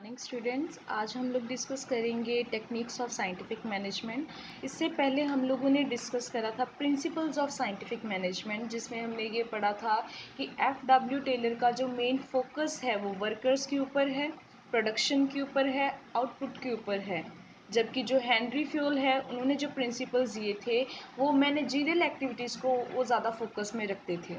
Morning students, आज हम लोग डिस्कस करेंगे टेक्निक्स ऑफ साइंटिफिक मैनेजमेंट। इससे पहले हम लोगों ने डिस्कस करा था प्रिंसिपल्स ऑफ साइंटिफिक मैनेजमेंट, जिसमें हमने ये पढ़ा था कि F.W. टेलर का जो मेन फोकस है वो वर्कर्स के ऊपर है, प्रोडक्शन के ऊपर है, आउटपुट के ऊपर है। जबकि जो हेनरी फ्यूल है, उन्होंने जो प्रिंसिपल्स दिए थे वो मैनेजरियल एक्टिविटीज़ को वो ज़्यादा फोकस में रखते थे।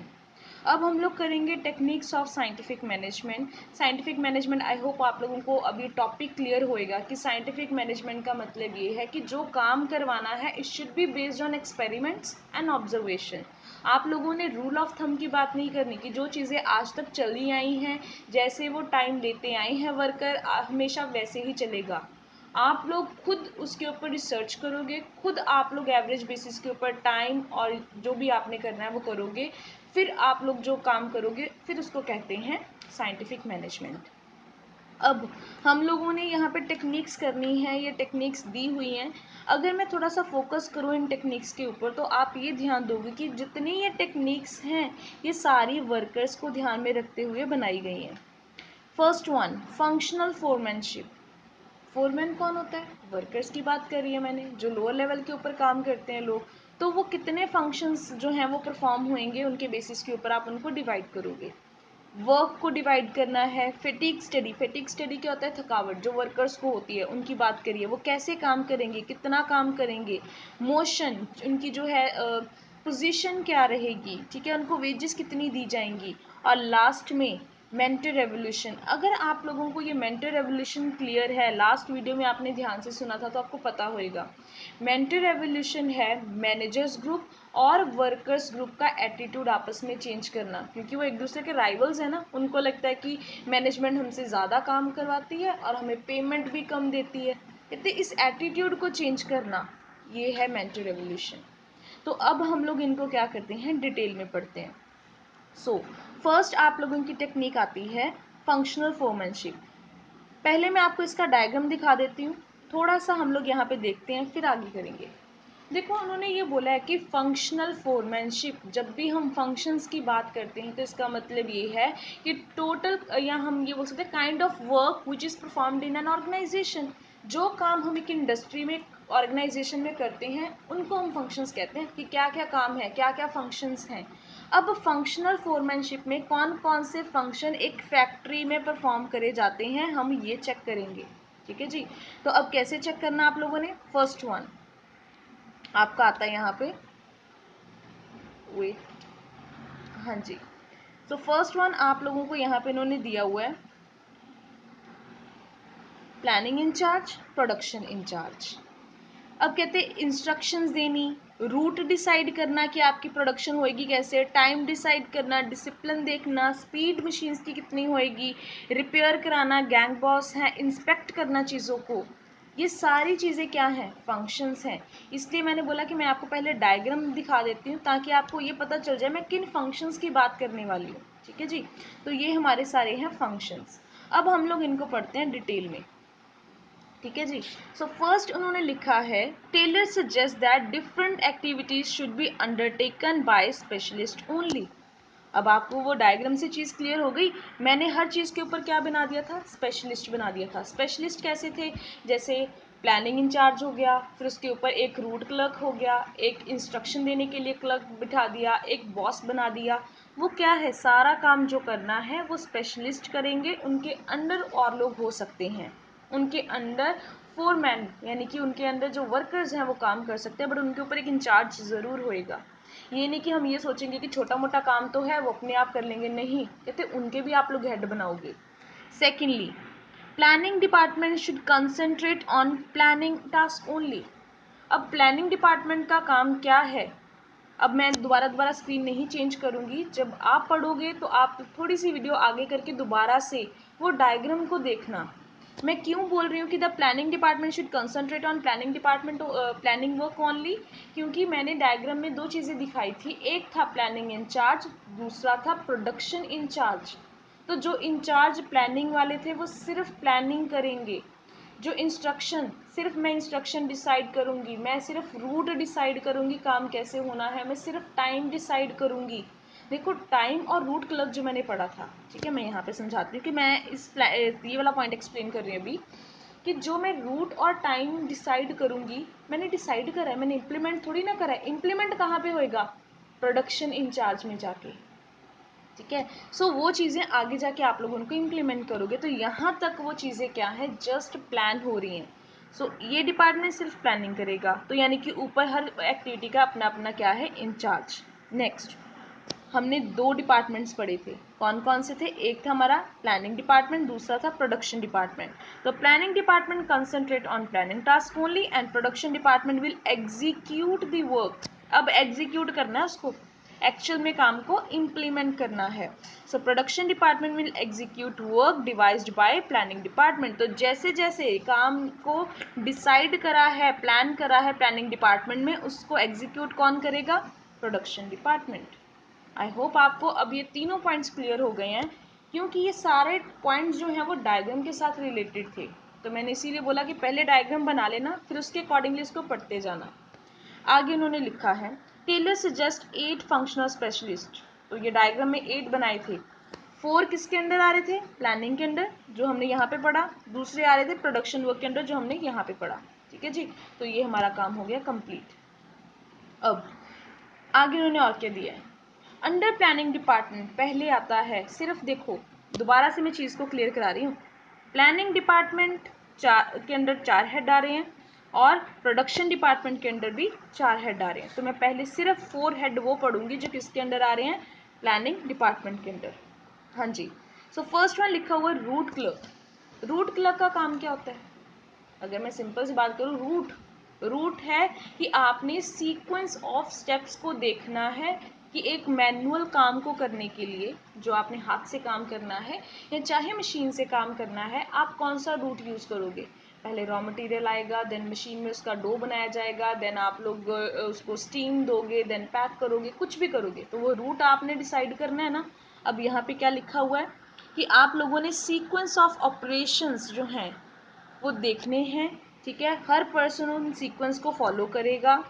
अब हम लोग करेंगे techniques of scientific management. Scientific management, I hope आप लोगों को अभी टॉपिक क्लियर होएगा कि साइंटिफिक मैनेजमेंट का मतलब ये है कि जो काम करवाना है it should be based on experiments and observation. आप लोगों ने रूल ऑफ थंब की बात नहीं करनी कि जो चीज़ें आज तक चली आई हैं, जैसे वो टाइम लेते आए हैं वर्कर, हमेशा वैसे ही चलेगा। आप लोग खुद उसके ऊपर रिसर्च करोगे, खुद आप लोग एवरेज बेसिस के ऊपर टाइम और जो भी आपने करना है वो करोगे, फिर आप लोग जो काम करोगे फिर उसको कहते हैं साइंटिफिक मैनेजमेंट। अब हम लोगों ने यहाँ पे टेक्निक्स करनी है, ये टेक्निक्स दी हुई हैं। अगर मैं थोड़ा सा फोकस करूँ इन टेक्निक्स के ऊपर तो आप ये ध्यान दोगे कि जितनी ये टेक्निक्स हैं ये सारी वर्कर्स को ध्यान में रखते हुए बनाई गई हैं। First one, functional foremanship. Foreman कौन होता है? वर्कर्स की बात करी है मैंने, जो लोअर लेवल के ऊपर काम करते हैं लोग। तो वो कितने फंक्शंस जो हैं वो परफॉर्म होंगे, उनके बेसिस के ऊपर आप उनको डिवाइड करोगे। वर्क को डिवाइड करना है। फेटिग स्टडी, फेटिग स्टडी क्या होता है? थकावट जो वर्कर्स को होती है उनकी बात करिए, वो कैसे काम करेंगे, कितना काम करेंगे। मोशन, उनकी जो है पोजीशन क्या रहेगी, ठीक है, उनको वेजेस कितनी दी जाएंगी। और लास्ट में मेंटल रेवोल्यूशन। अगर आप लोगों को ये मेंटल रेवोल्यूशन क्लियर है, लास्ट वीडियो में आपने ध्यान से सुना था तो आपको पता होएगा। मेंटल रेवोल्यूशन है मैनेजर्स ग्रुप और वर्कर्स ग्रुप का एटीट्यूड आपस में चेंज करना, क्योंकि वो एक दूसरे के राइवल्स हैं ना। उनको लगता है कि मैनेजमेंट हमसे ज़्यादा काम करवाती है और हमें पेमेंट भी कम देती है, कहते इस एटीट्यूड को चेंज करना, ये है मेंटल रेवोल्यूशन। तो अब हम लोग इनको क्या करते हैं, डिटेल में पढ़ते हैं। सो फर्स्ट आप लोगों की टेक्निक आती है फंक्शनल फोरमैनशिप। पहले मैं आपको इसका डायग्राम दिखा देती हूँ, थोड़ा सा हम लोग यहाँ पे देखते हैं फिर आगे करेंगे। देखो, उन्होंने ये बोला है कि फंक्शनल फोरमैनशिप, जब भी हम फंक्शंस की बात करते हैं तो इसका मतलब ये है कि टोटल, या हम ये बोल सकते हैं kind of work which is performed in an organisation. जो काम हम एक इंडस्ट्री में, ऑर्गेनाइजेशन में करते हैं उनको हम फंक्शंस कहते हैं कि क्या क्या काम है, क्या क्या फंक्शंस हैं। अब फंक्शनल फोरमैनशिप में कौन कौन से फंक्शन एक फैक्ट्री में परफॉर्म करे जाते हैं हम ये चेक करेंगे, ठीक है जी। तो अब कैसे चेक करना आप लोगों ने? फर्स्ट वन आपका आता है यहाँ पे, वेट, हाँ जी। तो फर्स्ट वन आप लोगों को यहाँ पे इन्होंने दिया हुआ है प्लानिंग इंचार्ज, प्रोडक्शन इंचार्ज। अब कहते हैं इंस्ट्रक्शंस देनी, रूट डिसाइड करना कि आपकी प्रोडक्शन होएगी कैसे, टाइम डिसाइड करना, डिसिप्लिन देखना, स्पीड मशीन्स की कितनी होएगी, रिपेयर कराना, गैंग बॉस है, इंस्पेक्ट करना चीज़ों को। ये सारी चीज़ें क्या हैं? फंक्शंस हैं। इसलिए मैंने बोला कि मैं आपको पहले डायग्राम दिखा देती हूँ ताकि आपको ये पता चल जाए मैं किन फंक्शंस की बात करने वाली हूँ, ठीक है जी। तो ये हमारे सारे हैं फंक्शंस। अब हम लोग इनको पढ़ते हैं डिटेल में, ठीक है जी। सो फर्स्ट उन्होंने लिखा है Taylor suggest that different activities should be undertaken by specialist only. अब आपको वो डायग्राम से चीज़ क्लियर हो गई। मैंने हर चीज़ के ऊपर क्या बना दिया था? स्पेशलिस्ट बना दिया था। स्पेशलिस्ट कैसे थे? जैसे प्लानिंग इंचार्ज हो गया, फिर उसके ऊपर एक रूट क्लर्क हो गया, एक इंस्ट्रक्शन देने के लिए क्लर्क बिठा दिया, एक बॉस बना दिया। वो क्या है, सारा काम जो करना है वो स्पेशलिस्ट करेंगे। उनके अंडर और लोग हो सकते हैं, उनके अंडर फोरमैन यानी कि उनके अंदर जो वर्कर्स हैं वो काम कर सकते हैं, बट उनके ऊपर एक इंचार्ज ज़रूर होएगा। ये नहीं कि हम ये सोचेंगे कि छोटा मोटा काम तो है वो अपने आप कर लेंगे, नहीं, कहते उनके भी आप लोग हेड बनाओगे। Secondly, planning department should concentrate on planning task only. अब प्लानिंग डिपार्टमेंट का काम क्या है? अब मैं दोबारा स्क्रीन नहीं चेंज करूँगी, जब आप पढ़ोगे तो आप थोड़ी सी वीडियो आगे करके दोबारा से वो डायग्राम को देखना। मैं क्यों बोल रही हूँ कि the planning department should concentrate on planning department planning work only, क्योंकि मैंने डायग्राम में दो चीज़ें दिखाई थी, एक था प्लानिंग इंचार्ज, दूसरा था प्रोडक्शन इंचार्ज। तो जो इंचार्ज प्लानिंग वाले थे वो सिर्फ प्लानिंग करेंगे, जो इंस्ट्रक्शन, सिर्फ मैं इंस्ट्रक्शन डिसाइड करूँगी, मैं सिर्फ रूट डिसाइड करूँगी काम कैसे होना है, मैं सिर्फ टाइम डिसाइड करूँगी। देखो टाइम और रूट क्लब जो मैंने पढ़ा था, ठीक है, मैं यहाँ पे समझाती हूँ कि मैं ये वाला पॉइंट एक्सप्लेन कर रही हूँ अभी, कि जो मैं रूट और टाइम डिसाइड करूँगी, मैंने डिसाइड करा है, मैंने इम्प्लीमेंट थोड़ी ना करा है। इम्प्लीमेंट कहाँ पे होएगा? प्रोडक्शन इंचार्ज में जाके, ठीक है। सो वो चीज़ें आगे जाके आप लोग उनको इम्प्लीमेंट करोगे। तो यहाँ तक वो चीज़ें क्या है, जस्ट प्लान हो रही हैं। सो ये डिपार्टमेंट सिर्फ प्लानिंग करेगा, तो यानी कि ऊपर हर एक्टिविटी का अपना अपना क्या है, इंचार्ज। नेक्स्ट हमने दो डिपार्टमेंट्स पढ़े थे, कौन कौन से थे? एक था हमारा प्लानिंग डिपार्टमेंट, दूसरा था प्रोडक्शन डिपार्टमेंट। तो planning department concentrate on planning task only and production department will execute the work. अब एग्जीक्यूट करना है उसको, एक्चुअल में काम को इम्प्लीमेंट करना है। So production department will execute work devised bye planning department. तो जैसे जैसे काम को डिसाइड करा है, प्लान करा है प्लानिंग डिपार्टमेंट में, उसको एग्जीक्यूट कौन करेगा? Production department. आई होप आपको अब ये तीनों पॉइंट्स क्लियर हो गए हैं, क्योंकि ये सारे पॉइंट्स जो हैं वो डायग्राम के साथ रिलेटेड थे। तो मैंने इसीलिए बोला कि पहले डायग्राम बना लेना, फिर उसके अकॉर्डिंगली इसको पढ़ते जाना। आगे उन्होंने लिखा है टेलर सजेस्ट 8 फंक्शनल स्पेशलिस्ट। तो ये डायग्राम में 8 बनाए थे। 4 किसके अंडर आ रहे थे? प्लानिंग के अंडर, जो हमने यहाँ पे पढ़ा। दूसरे आ रहे थे प्रोडक्शन वर्क के अंडर, जो हमने यहाँ पे पढ़ा। ठीक है जी, तो ये हमारा काम हो गया कंप्लीट। अब आगे उन्होंने और क्या दिया है? अंडर प्लानिंग डिपार्टमेंट पहले आता है, सिर्फ देखो दोबारा से मैं चीज़ को क्लियर करा रही हूँ। प्लानिंग डिपार्टमेंट के अंडर 4 हेड आ रहे हैं और प्रोडक्शन डिपार्टमेंट के अंडर भी 4 हेड आ रहे हैं। तो मैं पहले सिर्फ 4 हेड वो पढ़ूंगी जो किसके अंडर आ रहे हैं? प्लानिंग डिपार्टमेंट के अंडर। हाँ जी। सो फर्स्ट वन लिखा हुआ है रूट क्लर्क। रूट क्लर्क का काम क्या होता है? अगर मैं सिंपल सी बात करूँ, रूट है कि आपने सीक्वेंस ऑफ स्टेप्स को देखना है कि एक मैनुअल काम को करने के लिए, जो आपने हाथ से काम करना है या चाहे मशीन से काम करना है, आप कौन सा रूट यूज़ करोगे। पहले रॉ मटेरियल आएगा, देन मशीन में उसका डो बनाया जाएगा, देन आप लोग उसको स्टीम दोगे, देन पैक करोगे, कुछ भी करोगे, तो वो रूट आपने डिसाइड करना है ना। अब यहाँ पे क्या लिखा हुआ है कि आप लोगों ने सीक्वेंस ऑफ ऑपरेशंस जो हैं वो देखने हैं, ठीक है। हर पर्सन उन सीक्वेंस को फॉलो करेगा,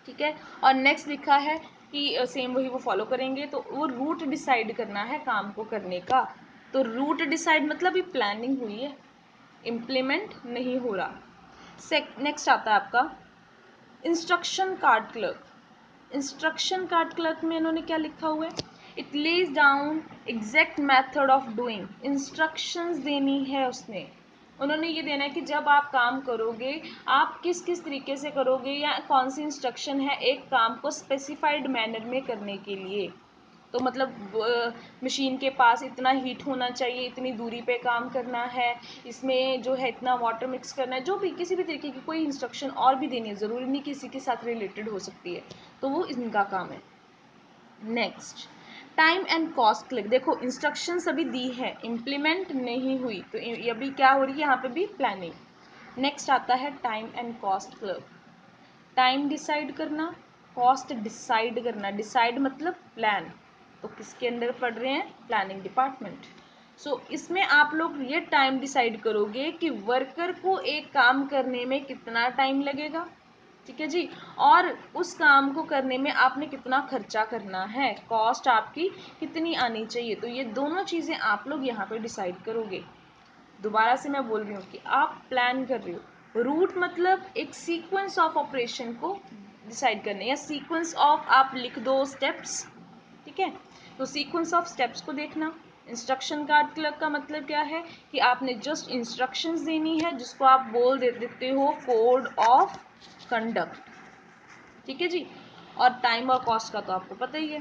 ठीक है। और नेक्स्ट लिखा है कि सेम वही वो फॉलो करेंगे, तो वो रूट डिसाइड करना है काम को करने का। तो रूट डिसाइड मतलब ये प्लानिंग हुई है, इम्प्लीमेंट नहीं हो रहा। नेक्स्ट आता है आपका instruction card clerk. Instruction card clerk में इन्होंने क्या लिखा हुआ है? It lays down exact method of doing. Instructions देनी है उसने, उन्होंने ये देना है कि जब आप काम करोगे आप किस किस तरीके से करोगे, या कौन सी इंस्ट्रक्शन है एक काम को स्पेसिफाइड मैनर में करने के लिए। तो मतलब मशीन के पास इतना हीट होना चाहिए, इतनी दूरी पे काम करना है, इसमें जो है इतना वाटर मिक्स करना है, जो भी किसी भी तरीके की कोई इंस्ट्रक्शन और भी देनी है, ज़रूरी नहीं किसी के साथ रिलेटेड हो सकती है, तो वो इनका काम है। Next time and cost click. देखो इंस्ट्रक्शंस अभी दी है, इम्प्लीमेंट नहीं हुई, तो ये अभी क्या हो रही है यहाँ पे भी? प्लानिंग। नेक्स्ट आता है time and cost click. Time decide करना, कॉस्ट डिसाइड करना। डिसाइड मतलब प्लान, तो किसके अंडर पढ़ रहे हैं? Planning department. सो इसमें आप लोग ये टाइम डिसाइड करोगे कि वर्कर को एक काम करने में कितना टाइम लगेगा, ठीक है जी, और उस काम को करने में आपने कितना खर्चा करना है, कॉस्ट आपकी कितनी आनी चाहिए। तो ये दोनों चीज़ें आप लोग यहाँ पे डिसाइड करोगे। दोबारा से मैं बोल रही हूँ कि आप प्लान कर रहे हो। रूट मतलब एक सीक्वेंस ऑफ ऑपरेशन को डिसाइड करने, या सीक्वेंस ऑफ आप लिख दो स्टेप्स, ठीक है। तो सीक्वेंस ऑफ स्टेप्स को देखना। इंस्ट्रक्शन कार्ड क्लर्क का मतलब क्या है कि आपने जस्ट इंस्ट्रक्शंस देनी है, जिसको आप बोल देते हो कोड ऑफ कंडक्ट, ठीक है जी। और टाइम और कॉस्ट का तो आपको पता ही है,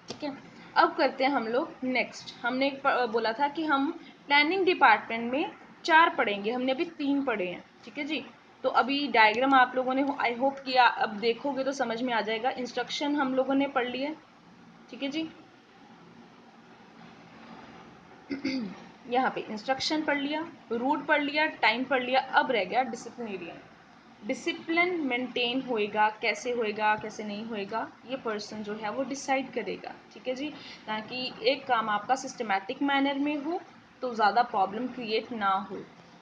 ठीक है। अब करते हैं हम लोग नेक्स्ट। हमने बोला था कि हम प्लानिंग डिपार्टमेंट में 4 पढ़ेंगे, हमने अभी 3 पढ़े हैं, ठीक है जी। तो अभी डायग्राम आप लोगों ने आई होप किया, अब देखोगे तो समझ में आ जाएगा। इंस्ट्रक्शन हम लोगों ने पढ़ लिया, ठीक है जी। यहाँ पे इंस्ट्रक्शन पढ़ लिया, रूट पढ़ लिया, टाइम पढ़ लिया, अब रह गया डिसिप्लिनेरियन। डिसिप्लिन मेंटेन होएगा, कैसे होएगा कैसे नहीं होएगा, ये पर्सन जो है वो डिसाइड करेगा, ठीक है जी। ताकि एक काम आपका सिस्टमैटिक मैनर में हो, तो ज़्यादा प्रॉब्लम क्रिएट ना हो,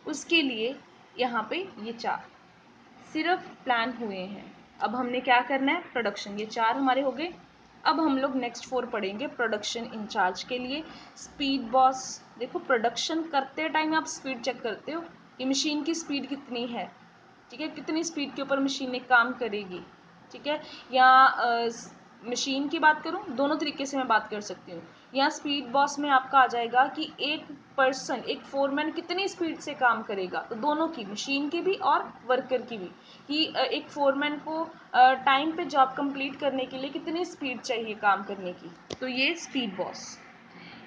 उसके लिए यहाँ पे ये 4 सिर्फ प्लान हुए हैं। अब हमने क्या करना है? प्रोडक्शन। ये 4 हमारे हो गए। अब हम लोग नेक्स्ट 4 पढ़ेंगे प्रोडक्शन इंचार्ज के लिए। स्पीड बॉस, देखो प्रोडक्शन करते टाइम आप स्पीड चेक करते हो कि मशीन की स्पीड कितनी है, ठीक है, कितनी स्पीड के ऊपर मशीन काम करेगी, ठीक है। या मशीन की बात करूं, दोनों तरीके से मैं बात कर सकती हूँ। यहाँ स्पीड बॉस में आपका आ जाएगा कि एक पर्सन, एक फोरमैन कितनी स्पीड से काम करेगा, तो दोनों की, मशीन की भी और वर्कर की भी, कि एक फोरमैन को टाइम पे जॉब कंप्लीट करने के लिए कितनी स्पीड चाहिए काम करने की, तो ये स्पीड बॉस।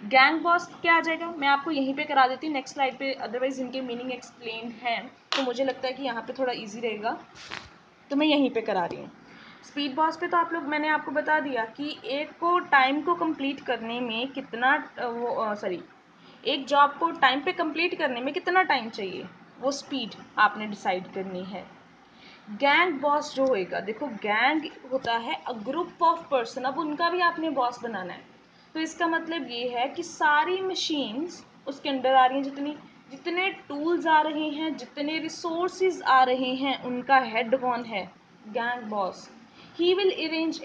गैंग बॉस क्या आ जाएगा, मैं आपको यहीं पे करा देती हूँ नेक्स्ट स्लाइड पे, अदरवाइज इनके मीनिंग एक्सप्लेन हैं तो मुझे लगता है कि यहाँ पे थोड़ा इजी रहेगा, तो मैं यहीं पे करा रही हूँ। स्पीड बॉस पे तो आप लोग, मैंने आपको बता दिया कि एक को टाइम को कंप्लीट करने में कितना एक जॉब को टाइम पे कंप्लीट करने में कितना टाइम चाहिए, वो स्पीड आपने डिसाइड करनी है। गैंग बॉस जो होएगा, देखो गैंग होता है अ ग्रुप ऑफ पर्सन, अब उनका भी आपने बॉस बनाना है, तो इसका मतलब ये है कि सारी मशीन्स उसके अंडर आ रही हैं, जितने टूल्स आ रहे हैं, जितने रिसोर्सेज आ रहे हैं, उनका हेड कौन है, gang boss. He will arrange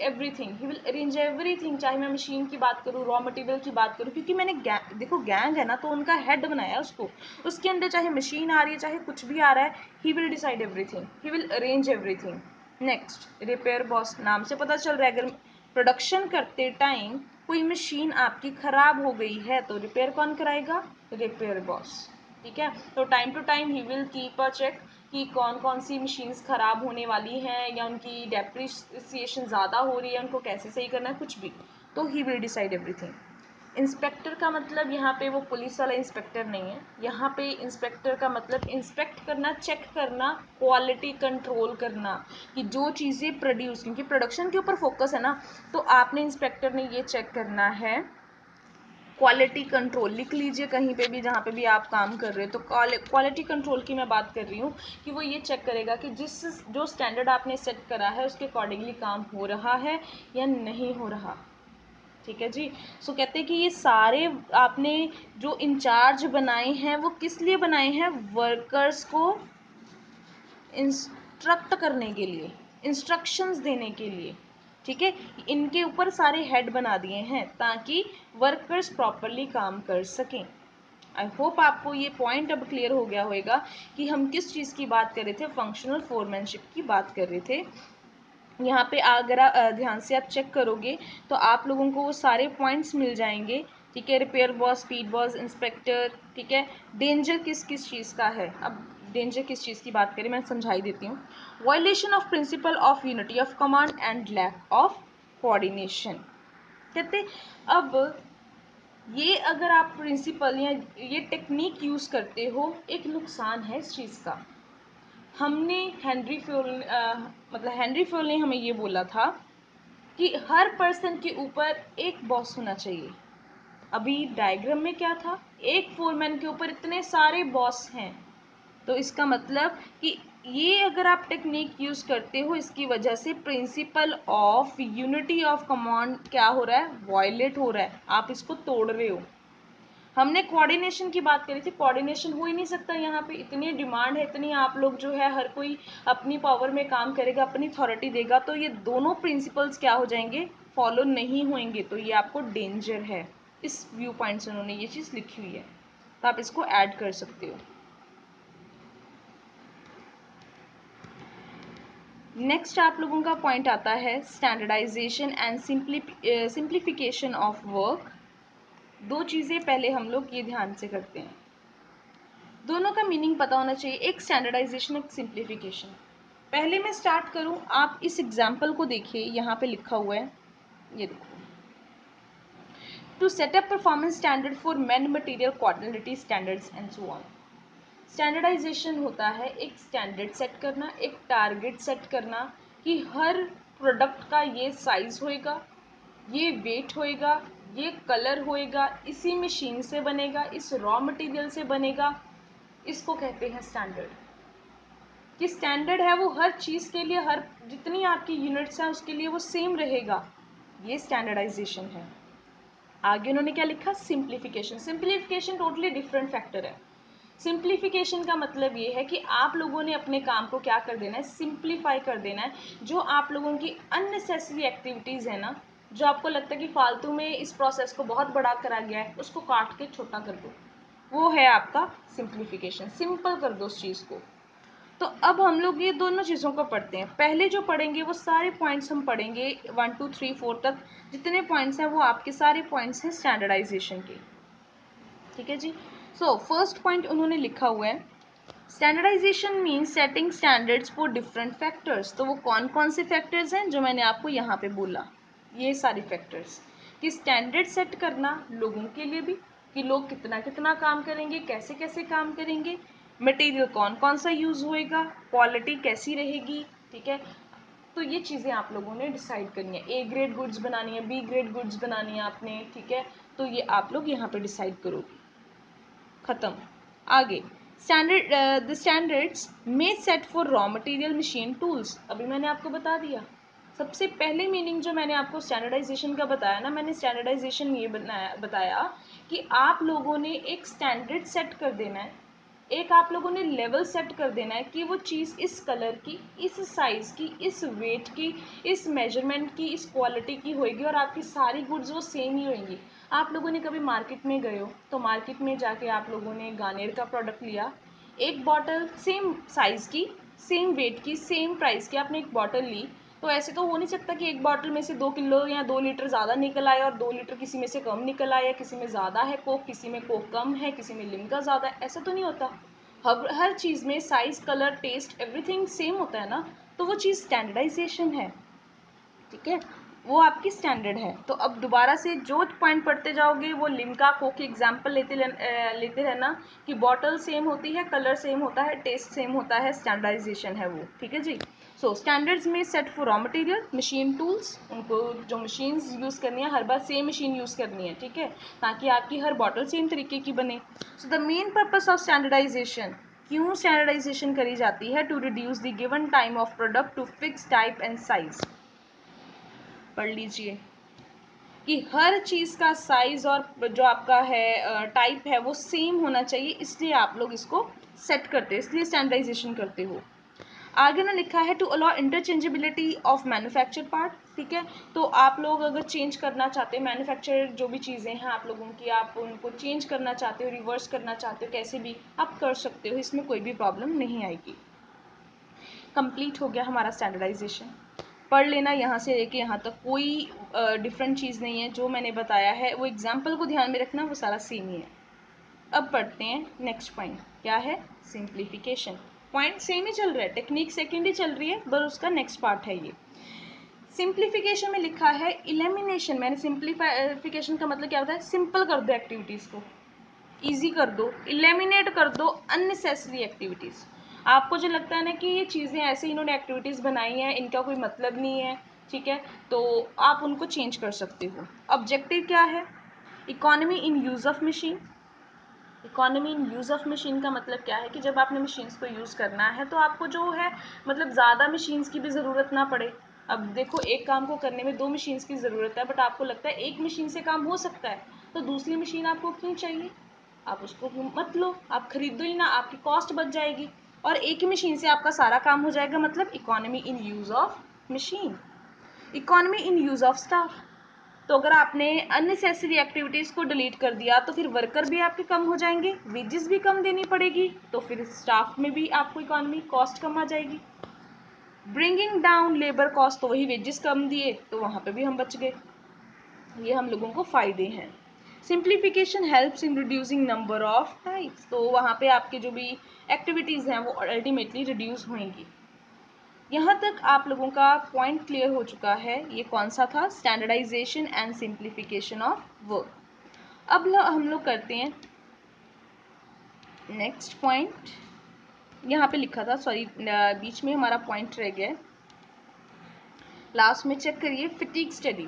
everything, चाहे मैं मशीन की बात करूँ, रॉ मटेरियल की बात करूँ, क्योंकि मैंने देखो गैंग है ना, तो उनका हेड बनाया है उसको, उसके अंदर चाहे मशीन आ रही है, चाहे कुछ भी आ रहा है, he will decide everything, he will arrange everything. Next repair boss, नाम से पता चल रहा है, अगर प्रोडक्शन करते टाइम कोई मशीन आपकी ख़राब हो गई है तो रिपेयर कौन कराएगा, रिपेयर बॉस, ठीक है। तो time to time he will keep a check कि कौन कौन सी मशीन्स ख़राब होने वाली हैं या उनकी डेप्रिसिएशन ज़्यादा हो रही है, उनको कैसे सही करना है, कुछ भी, तो he will decide everything. Inspector का मतलब यहाँ पे वो पुलिस वाला इंस्पेक्टर नहीं है, यहाँ पे इंस्पेक्टर का मतलब इंस्पेक्ट करना, चेक करना, क्वालिटी कंट्रोल करना, कि जो चीज़ें प्रोड्यूस, क्योंकि प्रोडक्शन के ऊपर फोकस है ना, तो आपने इंस्पेक्टर ने ये चेक करना है, क्वालिटी कंट्रोल लिख लीजिए कहीं पे भी जहाँ पे भी आप काम कर रहे हो, तो क्वालिटी कंट्रोल की मैं बात कर रही हूँ कि वो ये चेक करेगा कि जो स्टैंडर्ड आपने सेट करा है उसके अकॉर्डिंगली काम हो रहा है या नहीं हो रहा, ठीक है जी। सो कहते हैं कि ये सारे आपने जो इंचार्ज बनाए हैं वो किस लिए बनाए हैं, वर्कर्स को इंस्ट्रक्ट करने के लिए, इंस्ट्रक्शंस देने के लिए, ठीक है। इनके ऊपर सारे हेड बना दिए हैं ताकि वर्कर्स प्रॉपरली काम कर सकें। आई होप आपको ये पॉइंट अब क्लियर हो गया होगा कि हम किस चीज़ की बात कर रहे थे, फंक्शनल फोरमैनशिप की बात कर रहे थे। यहाँ पे अगर ध्यान से आप चेक करोगे तो आप लोगों को वो सारे पॉइंट्स मिल जाएंगे, ठीक है। Repair boss, speed boss, inspector, ठीक है। डेंजर किस किस चीज़ का है, अब डेंजर किस चीज़ की बात करें, मैं समझाई देती हूँ। Violation of principle of unity of command and lack of coordination, कहते अब ये अगर आप प्रिंसिपल या ये टेक्निक यूज़ करते हो, एक नुकसान है इस चीज़ का। हमने हेनरी फ्योल ने हमें ये बोला था कि हर पर्सन के ऊपर एक बॉस होना चाहिए। अभी डायग्राम में क्या था, एक फोरमैन के ऊपर इतने सारे बॉस हैं, तो इसका मतलब कि ये अगर आप टेक्निक यूज़ करते हो, इसकी वजह से principal of unity of command क्या हो रहा है, वायलेट हो रहा है, आप इसको तोड़ रहे हो। हमने कोऑर्डिनेशन की बात करी थी, कोऑर्डिनेशन हो ही नहीं सकता, यहाँ पे इतनी डिमांड है, इतनी आप लोग जो है हर कोई अपनी पावर में काम करेगा, अपनी अथॉरिटी देगा, तो ये दोनों प्रिंसिपल्स क्या हो जाएंगे, फॉलो नहीं होंगे, तो ये आपको डेंजर है। इस व्यू पॉइंट से उन्होंने ये चीज़ लिखी हुई है, तो आप इसको ऐड कर सकते हो। नेक्स्ट आप लोगों का पॉइंट आता है standardisation and simplification of work. दो चीज़ें पहले हम लोग ये ध्यान से करते हैं, दोनों का मीनिंग पता होना चाहिए, एक स्टैंडर्डाइजेशन, एक सिंप्लीफिकेशन। पहले मैं स्टार्ट करूं, आप इस एग्जाम्पल को देखिए, यहाँ पे लिखा हुआ है, ये देखो, to set up performance standard for man material quality standards and so on. Standardisation होता है एक स्टैंडर्ड सेट करना, एक टारगेट सेट करना, कि हर प्रोडक्ट का ये साइज होएगा, ये वेट होएगा, ये कलर होएगा, इसी मशीन से बनेगा, इस रॉ मटेरियल से बनेगा, इसको कहते हैं स्टैंडर्ड। कि स्टैंडर्ड है वो हर चीज़ के लिए, हर जितनी आपकी यूनिट्स हैं उसके लिए वो सेम रहेगा, ये स्टैंडर्डाइजेशन है। आगे उन्होंने क्या लिखा, simplification. Simplification totally different factor है। सिंप्लीफिकेशन का मतलब ये है कि आप लोगों ने अपने काम को क्या कर देना है, सिंप्लीफाई कर देना है। जो आप लोगों की अननेसेसरी एक्टिविटीज़ है ना, जो आपको लगता है कि फालतू में इस प्रोसेस को बहुत बड़ा करा गया है, उसको काट के छोटा कर दो। वो है आपका सिंप्लीफिकेशन, सिंपल कर दो उस चीज़ को। तो अब हम लोग ये दोनों चीज़ों को पढ़ते हैं। पहले जो पढ़ेंगे वो सारे पॉइंट्स हम पढ़ेंगे 1 2 3 4 तक जितने पॉइंट्स हैं वो आपके सारे पॉइंट्स हैं स्टैंडर्डाइजेशन के। ठीक है जी। सो फर्स्ट पॉइंट उन्होंने लिखा हुआ है, standardisation means setting standards for different factors. तो वो कौन कौन से फैक्टर्स हैं जो मैंने आपको यहाँ पे बोला, ये सारे फैक्टर्स, कि स्टैंडर्ड सेट करना लोगों के लिए भी, कि लोग कितना कितना काम करेंगे, कैसे कैसे काम करेंगे, मटेरियल कौन कौन सा यूज़ होएगा, क्वालिटी कैसी रहेगी। ठीक है, तो ये चीज़ें आप लोगों ने डिसाइड करनी है। ए ग्रेड गुड्स बनानी है, बी ग्रेड गुड्स बनानी है आपने। ठीक है, तो ये आप लोग यहाँ पे डिसाइड करोगे। ख़त्म। आगे, द स्टैंडर्ड्स में set for raw material, machine, tools. अभी मैंने आपको बता दिया, सबसे पहले मीनिंग जो मैंने आपको स्टैंडर्डाइजेशन का बताया ना, मैंने स्टैंडर्डाइजेशन ये बताया कि आप लोगों ने एक स्टैंडर्ड सेट कर देना है, एक आप लोगों ने लेवल सेट कर देना है कि वो चीज़ इस कलर की, इस साइज़ की, इस वेट की, इस मेजरमेंट की, इस क्वालिटी की होएगी और आपकी सारी गुड्स वो सेम ही होएंगी। आप लोगों ने कभी मार्केट में गए हो तो मार्केट में जाके आप लोगों ने गार्नियर का प्रोडक्ट लिया, एक बॉटल सेम साइज़ की, सेम वेट की, सेम प्राइस की आपने एक बॉटल ली, तो ऐसे तो हो नहीं सकता कि एक बॉटल में से 2 किलो या 2 लीटर ज़्यादा निकल आए और 2 लीटर किसी में से कम निकल आए, या किसी में ज़्यादा है कोक, किसी में कोक कम है, किसी में लिम्का ज़्यादा है। ऐसा तो नहीं होता। हर चीज़ में size, colour, taste, everything same होता है ना, तो वो चीज़ स्टैंडर्डाइजेशन है। ठीक है, वो आपकी स्टैंडर्ड है। तो अब दोबारा से जो पॉइंट पढ़ते जाओगे वो लिम्का, कोक की एग्जाम्पल लेते रहना कि बॉटल सेम होती है, कलर सेम होता है, टेस्ट सेम होता है, स्टैंडर्डाइजेशन है वो। ठीक है जी। सो स्टैंडर्ड्स में set for raw material, machine, tools, उनको जो मशीन्स यूज़ करनी है हर बार सेम मशीन यूज़ करनी है। ठीक है, ताकि आपकी हर बॉटल सेम तरीके की बने। So the main purpose of standardisation, क्यों स्टैंडर्डाइजेशन करी जाती है, to reduce the given time of product to fix type and size. पढ़ लीजिए कि हर चीज़ का साइज़ और जो आपका है टाइप है वो सेम होना चाहिए, इसलिए आप लोग इसको सेट करते हैं, इसलिए स्टैंडर्डाइजेशन करते हो। आगे ना लिखा है to allow interchangeability of manufacture part. ठीक है, तो आप लोग अगर चेंज करना चाहते हो मैन्युफैक्चर जो भी चीज़ें हैं आप लोगों की, आप उनको चेंज करना चाहते हो, रिवर्स करना चाहते हो, कैसे भी आप कर सकते हो, इसमें कोई भी प्रॉब्लम नहीं आएगी। कंप्लीट हो गया हमारा स्टैंडर्डाइजेशन। पढ़ लेना यहाँ से लेके यहाँ तक, कोई डिफरेंट चीज़ नहीं है, जो मैंने बताया है वो एग्जाम्पल को ध्यान में रखना, वो सारा सेम ही है। अब पढ़ते हैं नेक्स्ट पॉइंट, क्या है, सिंप्लीफिकेशन। पॉइंट सेम ही चल रहा है, टेक्निक सेकेंड ही चल रही है, पर उसका नेक्स्ट पार्ट है ये। सिंप्लीफिकेशन में लिखा है इलेमिनेशन। मैंने सिंप्लीफिकेशन का मतलब क्या होता है, सिंपल कर दो एक्टिविटीज़ को, ईजी कर दो, इलेमिनेट कर दो अननेसेसरी एक्टिविटीज़। आपको जो लगता है ना कि ये चीज़ें ऐसे इन्होंने एक्टिविटीज़ बनाई हैं, इनका कोई मतलब नहीं है, ठीक है, तो आप उनको चेंज कर सकते हो। ऑब्जेक्टिव क्या है, economy in use of machine. Economy in use of machine का मतलब क्या है कि जब आपने मशीन्स को यूज़ करना है तो आपको जो है मतलब ज़्यादा मशीन्स की भी ज़रूरत ना पड़े। अब देखो, एक काम को करने में 2 मशीन्स की ज़रूरत है, बट आपको लगता है एक मशीन से काम हो सकता है, तो दूसरी मशीन आपको क्यों चाहिए, आप उसको मत लो, आप खरीदो ही ना, आपकी कॉस्ट बच जाएगी और एक ही मशीन से आपका सारा काम हो जाएगा। मतलब economy in use of machine. Economy in use of staff, तो अगर आपने अननेसेसरी एक्टिविटीज़ को डिलीट कर दिया तो फिर वर्कर भी आपके कम हो जाएंगे, वेजेस भी कम देनी पड़ेगी, तो फिर स्टाफ में भी आपको इकोनॉमी कॉस्ट कम आ जाएगी। ब्रिंगिंग डाउन लेबर कॉस्ट, तो वही वेजेस कम दिए तो वहाँ पे भी हम बच गए। ये हम लोगों को फ़ायदे हैं। Simplification helps in reducing number of types, तो वहाँ पे आपके जो भी एक्टिविटीज़ हैं वो अल्टीमेटली रिड्यूस होंगी। यहाँ तक आप लोगों का पॉइंट क्लियर हो चुका है। ये कौन सा था, standardisation and simplification of work. अब हम लोग करते हैं नेक्स्ट पॉइंट। यहाँ पे लिखा था, सॉरी बीच में हमारा पॉइंट रह गया, लास्ट में चेक करिए, फिटीग स्टडी।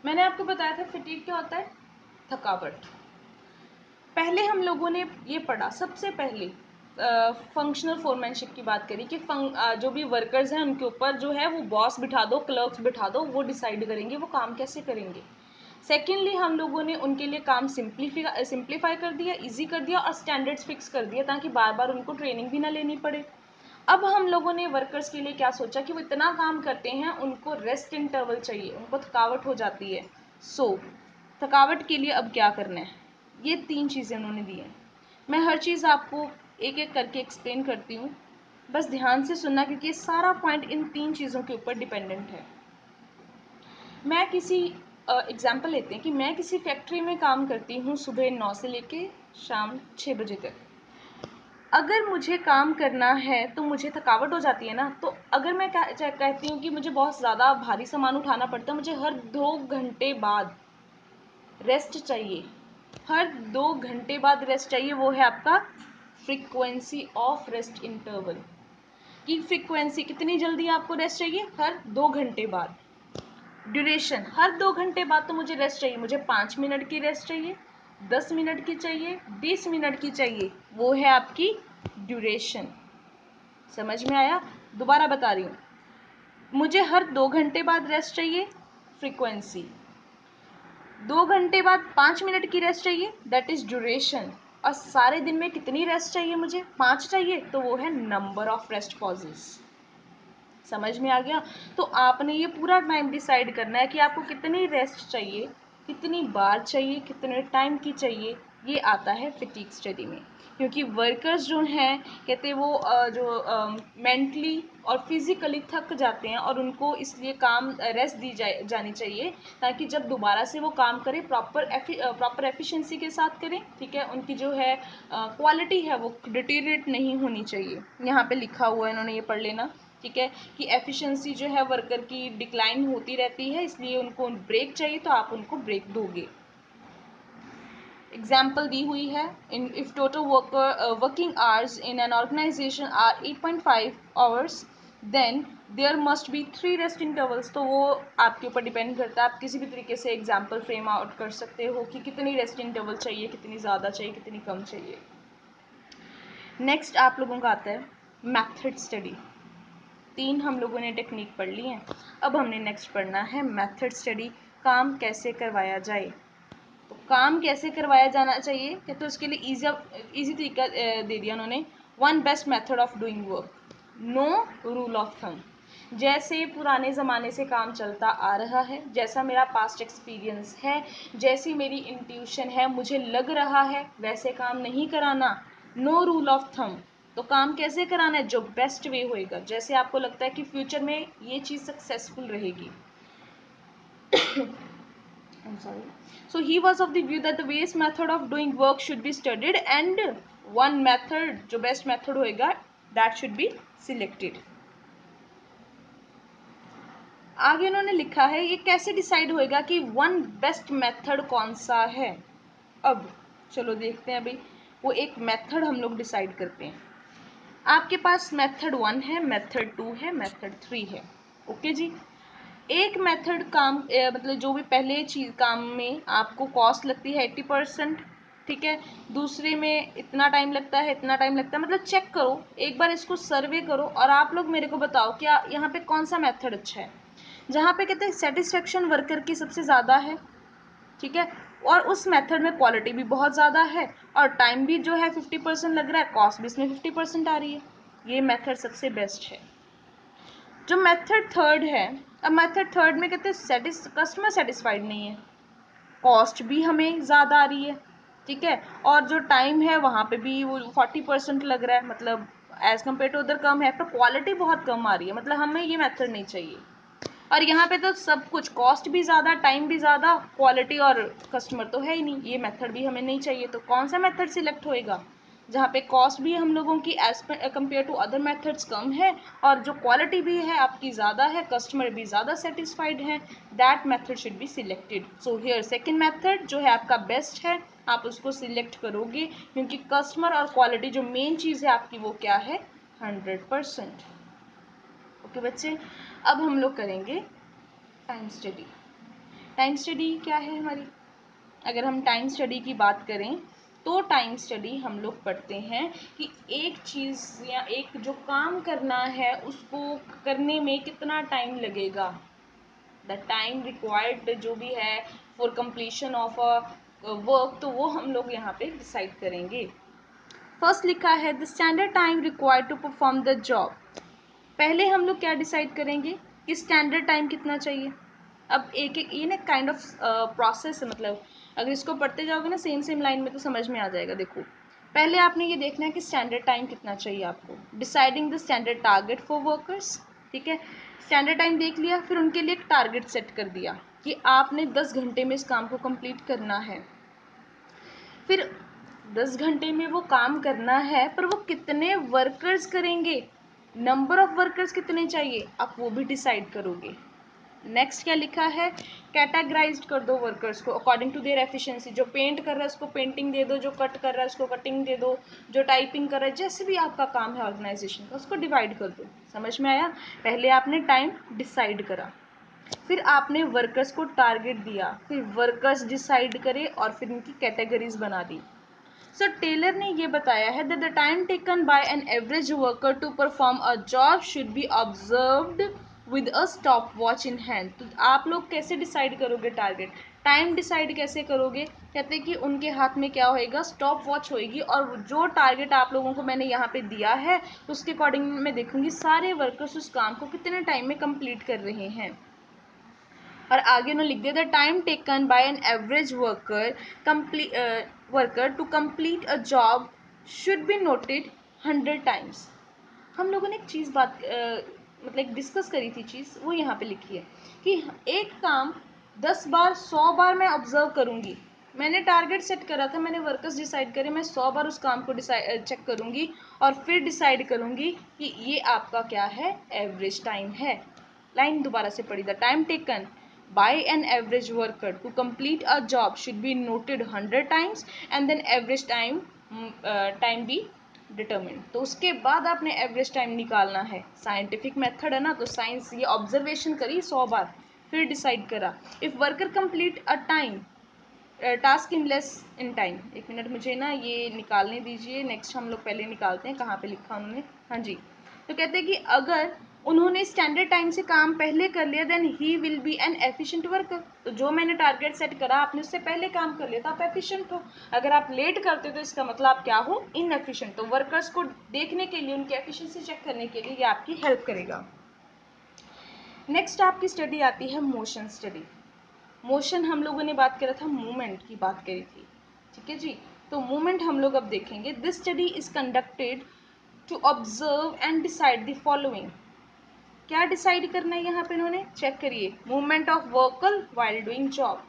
मैंने आपको बताया था फिटीग क्या होता है, थकावट। पहले हम लोगों ने ये पढ़ा, सबसे पहले फंक्शनल फोरमैनशिप की बात करी कि जो भी वर्कर्स हैं उनके ऊपर जो है वो बॉस बिठा दो, क्लर्क्स बिठा दो, वो डिसाइड करेंगे वो काम कैसे करेंगे। सेकेंडली हम लोगों ने उनके लिए काम सिंप्लीफाई कर दिया, इजी कर दिया और स्टैंडर्ड्स फिक्स कर दिया ताकि बार बार उनको ट्रेनिंग भी ना लेनी पड़े। अब हम लोगों ने वर्कर्स के लिए क्या सोचा कि वो इतना काम करते हैं, उनको रेस्ट इंटरवल चाहिए, उनको थकावट हो जाती है। थकावट के लिए अब क्या करना है, ये 3 चीज़ें उन्होंने दी हैं। मैं हर चीज़ आपको एक एक करके एक्सप्लेन करती हूँ, बस ध्यान से सुनना, क्योंकि ये सारा पॉइंट इन 3 चीज़ों के ऊपर डिपेंडेंट है। मैं किसी एग्जाम्पल लेते हैं कि मैं किसी फैक्ट्री में काम करती हूँ सुबह 9 से लेके शाम 6 बजे तक। अगर मुझे काम करना है तो मुझे थकावट हो जाती है ना, तो अगर मैं कहती हूँ कि मुझे बहुत ज़्यादा भारी सामान उठाना पड़ता है, मुझे हर 2 घंटे बाद रेस्ट चाहिए, हर 2 घंटे बाद रेस्ट चाहिए। वो है आपका फ्रीक्वेंसी ऑफ रेस्ट इंटरवल, की फ्रीक्वेंसी कितनी जल्दी आपको रेस्ट चाहिए, हर 2 घंटे बाद। ड्यूरेशन, हर 2 घंटे बाद तो मुझे रेस्ट चाहिए, मुझे 5 मिनट की रेस्ट चाहिए, 10 मिनट की चाहिए, 20 मिनट की चाहिए, वो है आपकी ड्यूरेशन। समझ में आया? दोबारा बता रही हूँ, मुझे हर 2 घंटे बाद रेस्ट चाहिए, फ्रीक्वेंसी, 2 घंटे बाद 5 मिनट की रेस्ट चाहिए, दैट इज ड्यूरेशन। और सारे दिन में कितनी रेस्ट चाहिए, मुझे 5 चाहिए, तो वो है नंबर ऑफ रेस्ट पॉजेस। समझ में आ गया? तो आपने ये पूरा टाइम डिसाइड करना है कि आपको कितनी रेस्ट चाहिए, कितनी बार चाहिए, कितने टाइम की चाहिए। ये आता है फटीग स्टडी में, क्योंकि वर्कर्स जो हैं कहते हैं वो मेंटली और फिज़िकली थक जाते हैं, और उनको इसलिए काम रेस्ट दी जानी चाहिए, ताकि जब दोबारा से वो काम करें प्रॉपर एफिशिएंसी के साथ करें। ठीक है, उनकी जो है क्वालिटी है वो डिटीरिएट नहीं होनी चाहिए। यहाँ पे लिखा हुआ है, इन्होंने ये पढ़ लेना। ठीक है, कि एफिशिएंसी जो है वर्कर की डिक्लाइन होती रहती है, इसलिए उनको ब्रेक चाहिए, तो आप उनको ब्रेक दोगे। एग्जाम्पल दी हुई है, in if total working hours in an organisation are 8.5 hours, then there must be 3 rest intervals. तो वो आपके ऊपर डिपेंड करता है, आप किसी भी तरीके से एग्जाम्पल फ्रेम आउट कर सकते हो कि कितनी रेस्ट इंटरवल चाहिए, कितनी ज़्यादा चाहिए, कितनी कम चाहिए। नेक्स्ट आप लोगों का आता है मैथड स्टडी। 3 हम लोगों ने टेक्निक पढ़ ली हैं, अब हमने नेक्स्ट पढ़ना है मेथड स्टडी, काम कैसे करवाया जाए। तो काम कैसे करवाया जाना चाहिए, तो उसके लिए ईजी तरीका दे दिया उन्होंने। 1 best method of doing work, no rule of thumb. जैसे पुराने ज़माने से काम चलता आ रहा है, जैसा मेरा पास्ट एक्सपीरियंस है, जैसी मेरी इंट्यूशन है, मुझे लग रहा है, वैसे काम नहीं कराना। नो रूल ऑफ थंब, तो काम कैसे कराना है, जो बेस्ट वे होएगा, जैसे आपको लगता है कि फ्यूचर में ये चीज़ सक्सेसफुल रहेगी। I'm sorry. So he was of the view that the various method of doing work should be studied and one method, जो best method होएगा, that should be selected. आगे उन्होंने लिखा है, ये कैसे डिसाइड होएगा कि वन बेस्ट मेथड कौन सा है। अब चलो देखते हैं, अभी वो एक मेथड हम लोग डिसाइड करते हैं। आपके पास मेथड 1 है, मेथड 2 है, मेथड 3 है। ओके जी, एक मेथड काम मतलब जो भी पहले चीज़ काम में आपको कॉस्ट लगती है 80%, ठीक है, दूसरे में इतना टाइम लगता है, इतना टाइम लगता है, मतलब चेक करो एक बार, इसको सर्वे करो और आप लोग मेरे को बताओ क्या यहाँ पे कौन सा मेथड अच्छा है, जहाँ पे कहते हैं सेटिस्फेक्शन वर्कर की सबसे ज़्यादा है। ठीक है, और उस मेथड में क्वालिटी भी बहुत ज़्यादा है, और टाइम भी जो है 50% लग रहा है, कॉस्ट भी इसमें 50% आ रही है, ये मेथड सबसे बेस्ट है। जो मेथड 3 है, अब मेथड 3 में कहते हैं कस्टमर सेटिस्फाइड नहीं है, कॉस्ट भी हमें ज़्यादा आ रही है, ठीक है, और जो टाइम है वहाँ पे भी वो 40% लग रहा है, मतलब एज़ कम्पेयर टू उधर कम है, पर क्वालिटी बहुत कम आ रही है, मतलब हमें ये मेथड नहीं चाहिए। और यहाँ पे तो सब कुछ, कॉस्ट भी ज़्यादा, टाइम भी ज़्यादा, क्वालिटी और कस्टमर तो है ही नहीं, ये मेथड भी हमें नहीं चाहिए। तो कौन सा मेथड सिलेक्ट होएगा, जहाँ पे कॉस्ट भी हम लोगों की age compare to other methods कम है, और जो क्वालिटी भी है आपकी ज़्यादा है, कस्टमर भी ज़्यादा सेटिस्फाइड है, that method should be selected. So here second method जो है आपका बेस्ट है, आप उसको सिलेक्ट करोगे, क्योंकि कस्टमर और क्वालिटी जो मेन चीज़ है आपकी, वो क्या है, 100%। ओके बच्चे, अब हम लोग करेंगे टाइम स्टडी। टाइम स्टडी क्या है हमारी, अगर हम टाइम स्टडी की बात करें तो टाइम स्टडी हम लोग पढ़ते हैं कि एक चीज़ या एक जो काम करना है उसको करने में कितना टाइम लगेगा, द टाइम रिक्वायर्ड जो भी है for completion of a work, तो वो हम लोग यहाँ पे डिसाइड करेंगे। फर्स्ट लिखा है the standard time required to perform the job. पहले हम लोग क्या डिसाइड करेंगे कि स्टैंडर्ड टाइम कितना चाहिए। अब एक एक ये ना काइंड ऑफ प्रोसेस है, मतलब अगर इसको पढ़ते जाओगे ना सेम सेम लाइन में तो समझ में आ जाएगा। देखो पहले आपने ये देखना है कि स्टैंडर्ड टाइम कितना चाहिए आपको। Deciding the standard target for workers, ठीक है। स्टैंडर्ड टाइम देख लिया, फिर उनके लिए एक टारगेट सेट कर दिया कि आपने 10 घंटे में इस काम को कंप्लीट करना है। फिर 10 घंटे में वो काम करना है, पर वो कितने वर्कर्स करेंगे, नंबर ऑफ वर्कर्स कितने चाहिए, आप वो भी डिसाइड करोगे। नेक्स्ट क्या लिखा है, कैटेगराइज्ड कर दो वर्कर्स को अकॉर्डिंग टू देयर एफिशिएंसी। जो पेंट कर रहा है उसको पेंटिंग दे दो, जो कट कर रहा है उसको कटिंग दे दो, जो टाइपिंग कर रहा है, जैसे भी आपका काम है ऑर्गेनाइजेशन का उसको डिवाइड कर दो। समझ में आया? पहले आपने टाइम डिसाइड करा, फिर आपने वर्कर्स को टारगेट दिया, फिर वर्कर्स डिसाइड करे और फिर इनकी कैटेगरीज बना दी। सो टेलर ने ये बताया है that the time taken by an average worker to perform a job should be observed with a stop watch in hand. तो आप लोग कैसे डिसाइड करोगे टारगेट, टाइम डिसाइड कैसे करोगे? कहते हैं कि उनके हाथ में क्या होएगा, स्टॉप वॉच होएगी, और जो टारगेट आप लोगों को मैंने यहाँ पे दिया है उसके अकॉर्डिंग मैं देखूंगी सारे वर्कर्स उस काम को कितने टाइम में कंप्लीट कर रहे हैं। और आगे उन्होंने लिख दिया the time taken by an average worker to complete a job should be noted 100 times. हम लोगों ने एक चीज़ मतलब एक डिस्कस करी थी चीज़, वो यहाँ पे लिखी है कि एक काम 10 बार 100 बार मैं ऑब्जर्व करूँगी। मैंने टारगेट सेट करा था, मैंने वर्कर्स डिसाइड करे, मैं 100 बार उस काम को चेक करूँगी और फिर डिसाइड करूँगी कि ये आपका क्या है, एवरेज टाइम है। लाइन दोबारा से पढ़ी, the time taken by an average worker to complete a job should be noted 100 times and then average time be determined। तो उसके बाद आपने एवरेज टाइम निकालना है। साइंटिफिक मेथड है ना, तो साइंस ये ऑब्जर्वेशन करी 100 बार फिर डिसाइड करा। If worker complete a time task in less in time. एक मिनट मुझे ना ये निकालने दीजिए, नेक्स्ट हम लोग पहले निकालते हैं कहाँ पे लिखा उन्होंने। हाँ जी, तो कहते हैं कि अगर उन्होंने स्टैंडर्ड टाइम से काम पहले कर लिया then he will be an efficient worker. तो जो मैंने टारगेट सेट करा आपने उससे पहले काम कर लिया तो आप एफिशिएंट हो। अगर आप लेट करते हो तो इसका मतलब आप क्या हो, इनएफिशिएंट। तो वर्कर्स को देखने के लिए, उनकी एफिशिएंसी चेक करने के लिए ये आपकी हेल्प करेगा। नेक्स्ट आपकी स्टडी आती है मोशन स्टडी। मोशन हम लोगों ने बात करा था, मूवमेंट की बात करी थी, ठीक है जी। तो मूवमेंट हम लोग अब देखेंगे। This study is conducted to observe and decide the following. क्या डिसाइड करना है यहाँ पे इन्होंने, चेक करिए। Movement of worker while doing job.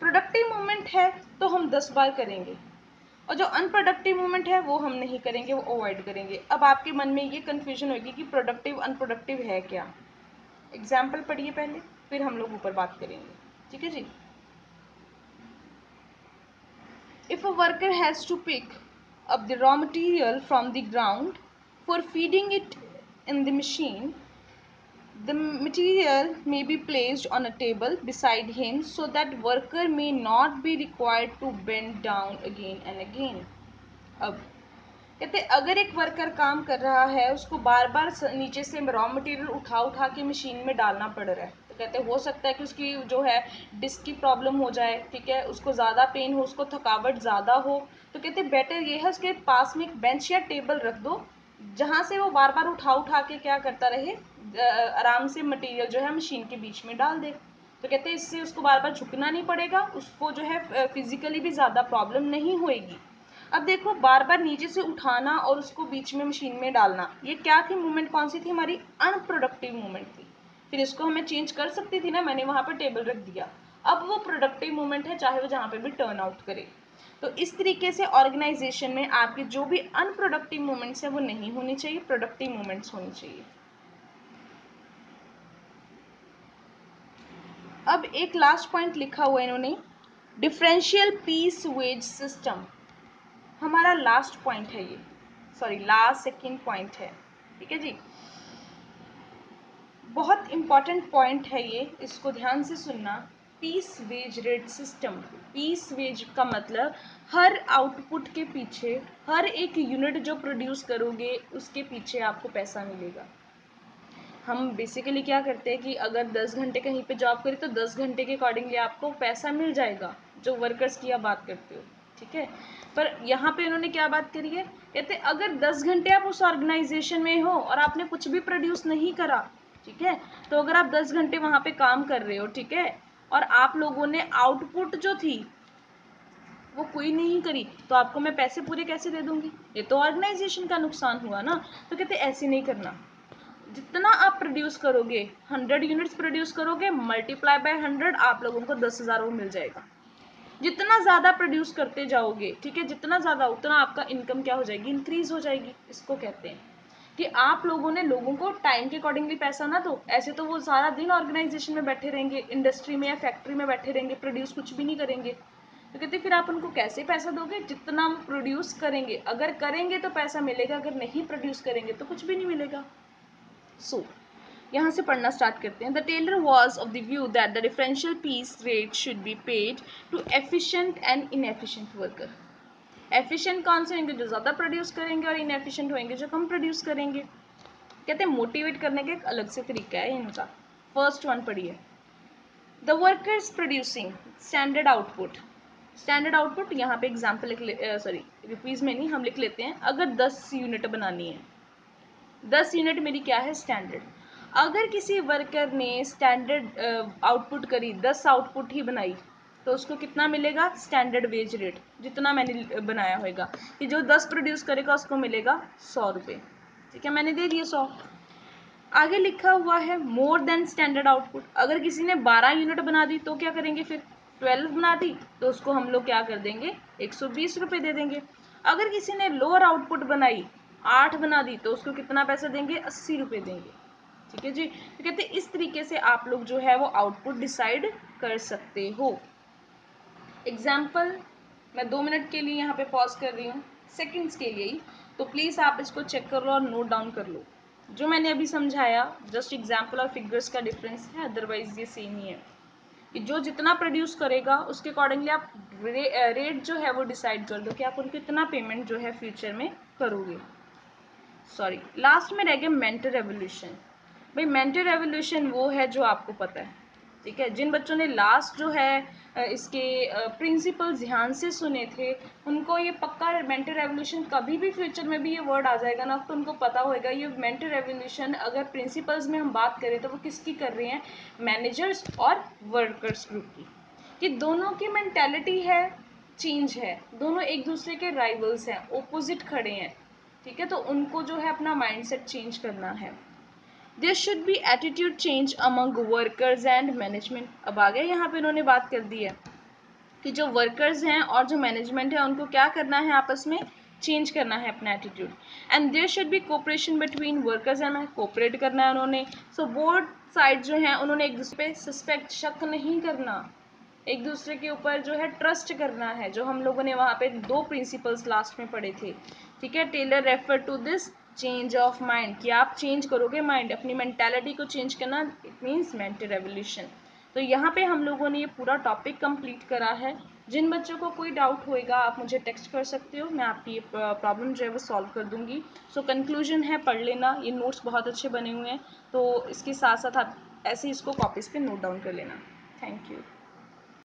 Productive movement है तो हम 10 बार करेंगे, और जो अनप्रोडक्टिव मूवमेंट है वो हम नहीं करेंगे, वो अवॉइड करेंगे। अब आपके मन में ये कन्फ्यूजन होगी कि प्रोडक्टिव अनप्रोडक्टिव है क्या। एग्जाम्पल पढ़िए पहले, फिर हम लोग ऊपर बात करेंगे, ठीक है जी। If a worker has to pick up the raw material from the ground for feeding it in the machine, the material may be placed on a table beside him so that worker may not be required to bend down again and again। अब कहते अगर एक worker काम कर रहा है, उसको बार बार नीचे से रॉ मटेरियल उठा उठा के मशीन में डालना पड़ रहा है, तो कहते हो सकता है कि उसकी जो है डिस्क की प्रॉब्लम हो जाए, ठीक है, उसको ज़्यादा पेन हो, उसको थकावट ज़्यादा हो। तो कहते बेटर ये है उसके पास में एक बेंच या टेबल रख दो जहाँ से वो बार बार उठा उठा के क्या करता रहे, आराम से मटेरियल जो है मशीन के बीच में डाल दे। तो कहते हैं इससे उसको बार बार झुकना नहीं पड़ेगा, उसको जो है फिजिकली भी ज़्यादा प्रॉब्लम नहीं होएगी। अब देखो बार बार नीचे से उठाना और उसको बीच में मशीन में डालना, ये क्या थी, मूवमेंट कौन सी थी हमारी, अनप्रोडक्टिव मूवमेंट थी। फिर इसको हमें चेंज कर सकती थी ना, मैंने वहाँ पर टेबल रख दिया। अब वो प्रोडक्टिव मूवमेंट है, चाहे वो जहाँ पे भी टर्न आउट करे। तो इस तरीके से ऑर्गेनाइजेशन में आपकी जो भी अनप्रोडक्टिव मूवमेंट्स है वो नहीं होनी चाहिए, प्रोडक्टिव मूवमेंट्स होनी चाहिए। अब एक लास्ट पॉइंट लिखा हुआ है इन्होंने, डिफरेंशियल पीस वेज सिस्टम। हमारा लास्ट पॉइंट है ये, सॉरी लास्ट सेकेंड पॉइंट है, ठीक है जी। बहुत इंपॉर्टेंट पॉइंट है ये, इसको ध्यान से सुनना। Piece wage rate system. Piece wage का मतलब हर आउटपुट के पीछे, हर एक यूनिट जो प्रोड्यूस करोगे उसके पीछे आपको पैसा मिलेगा। हम बेसिकली क्या करते हैं कि अगर 10 घंटे कहीं पे जॉब करें तो 10 घंटे के अकॉर्डिंगली आपको पैसा मिल जाएगा, जो वर्कर्स की आप बात करते हो, ठीक है। पर यहाँ पे इन्होंने क्या बात करी है, कहते अगर 10 घंटे आप उस ऑर्गेनाइजेशन में हो और आपने कुछ भी प्रोड्यूस नहीं करा, ठीक है, तो अगर आप 10 घंटे वहाँ पे काम कर रहे हो, ठीक है, और आप लोगों ने आउटपुट जो थी वो कोई नहीं करी, तो आपको मैं पैसे पूरे कैसे दे दूंगी, ये तो ऑर्गेनाइजेशन का नुकसान हुआ ना। तो कहते ऐसे नहीं करना, जितना आप प्रोड्यूस करोगे, 100 यूनिट्स प्रोड्यूस करोगे, मल्टीप्लाई बाय 100, आप लोगों को 10,000 वो मिल जाएगा। जितना ज़्यादा प्रोड्यूस करते जाओगे, ठीक है, जितना ज़्यादा उतना आपका इनकम क्या हो जाएगी, इंक्रीज हो जाएगी। इसको कहते हैं कि आप लोगों ने लोगों को टाइम के अकॉर्डिंगली पैसा ना दो, ऐसे तो वो सारा दिन ऑर्गेनाइजेशन में बैठे रहेंगे, इंडस्ट्री में या फैक्ट्री में बैठे रहेंगे, प्रोड्यूस कुछ भी नहीं करेंगे। तो कहते फिर आप उनको कैसे पैसा दोगे, जितना वो प्रोड्यूस करेंगे, अगर करेंगे तो पैसा मिलेगा, अगर नहीं प्रोड्यूस करेंगे तो कुछ भी नहीं मिलेगा। सो यहाँ से पढ़ना स्टार्ट करते हैं। The Taylor was of the view that the differential piece rate should be paid to efficient and inefficient worker. Efficient कौन से होंगे, जो ज़्यादा प्रोड्यूस करेंगे, और इनएफिशिएंट होंगे जो कम प्रोड्यूस करेंगे। कहते हैं मोटिवेट करने का एक अलग से तरीका है इनका। फर्स्ट वन पढ़िए, the workers producing standard output. Standard output यहाँ पे एग्जाम्पल रुपीज़ में नहीं, हम लिख लेते हैं। अगर 10 यूनिट बनानी है, 10 यूनिट मेरी क्या है, स्टैंडर्ड। अगर किसी वर्कर ने स्टैंडर्ड आउटपुट करी, 10 आउटपुट ही बनाई, तो उसको कितना मिलेगा, स्टैंडर्ड वेज रेट, जितना मैंने बनाया होगा, कि जो 10 प्रोड्यूस करेगा उसको मिलेगा 100 रुपये। ठीक है, मैंने दे दिए 100। आगे लिखा हुआ है मोर देन स्टैंडर्ड आउटपुट। अगर किसी ने 12 यूनिट बना दी तो क्या करेंगे, फिर 12 बना दी तो उसको हम लोग क्या कर देंगे, 120 रुपये दे देंगे। अगर किसी ने लोअर आउटपुट बनाई, 8 बना दी, तो उसको कितना पैसा देंगे, 80 रुपये देंगे। ठीक है जी। तो कहते हैं इस तरीके से आप लोग जो है वो आउटपुट डिसाइड कर सकते हो। एग्जाम्पल, मैं 2 मिनट के लिए यहाँ पे पॉज कर रही हूँ, सेकंड्स के लिए ही, तो प्लीज़ आप इसको चेक कर लो और नोट डाउन कर लो। जो मैंने अभी समझाया जस्ट एग्जाम्पल और फिगर्स का डिफरेंस है, अदरवाइज ये सेम ही है कि जो जितना प्रोड्यूस करेगा उसके अकॉर्डिंगली आप रेट जो है वो डिसाइड कर दो कि आप उनको इतना पेमेंट जो है फ्यूचर में करोगे। सॉरी, लास्ट में रह गया मेंटल रेवोल्यूशन। भाई मेंटल रेवोल्यूशन वो है जो आपको पता है, ठीक है। जिन बच्चों ने लास्ट जो है इसके प्रिंसिपल्स ध्यान से सुने थे, उनको ये पक्का मेंटल रेवोल्यूशन कभी भी फ्यूचर में भी ये वर्ड आ जाएगा ना, तो उनको पता होगा ये मेंटल रेवोल्यूशन अगर प्रिंसिपल्स में हम बात करें तो वो किसकी कर रहे हैं, मैनेजर्स और वर्कर्स ग्रुप की। कि दोनों की मेंटेलिटी है, चेंज है, दोनों एक दूसरे के राइवल्स हैं, ओपोजिट खड़े हैं, ठीक है। तो उनको जो है अपना माइंडसेट चेंज करना है। There should be attitude change among workers and management. अब आगे यहाँ पे इन्होंने बात कर दी है कि जो वर्कर्स हैं और जो मैनेजमेंट है उनको क्या करना है, आपस में चेंज करना है अपना attitude. And there should be cooperation between workers and, cooperate करना है उन्होंने। सो बोथ साइड जो है उन्होंने एक दूसरे पे सस्पेक्ट, शक नहीं करना, एक दूसरे के ऊपर जो है ट्रस्ट करना है, जो हम लोगों ने वहाँ पे 2 प्रिंसिपल्स लास्ट में पढ़े थे। ठीक है, Taylor refer to this change of mind, कि आप चेंज करोगे माइंड, अपनी मेंटालिटी को चेंज करना, इट मीन्स मेंटल रेवोल्यूशन। तो यहाँ पे हम लोगों ने ये पूरा टॉपिक कंप्लीट करा है। जिन बच्चों को कोई डाउट होएगा आप मुझे टेक्स्ट कर सकते हो, मैं आपकी ये प्रॉब्लम जो है वो सॉल्व कर दूंगी। सो कंक्लूजन है, पढ़ लेना, ये नोट्स बहुत अच्छे बने हुए हैं, तो इसके साथ साथ आप ऐसे इसको कॉपीज़ पे नोट डाउन कर लेना। Thank you.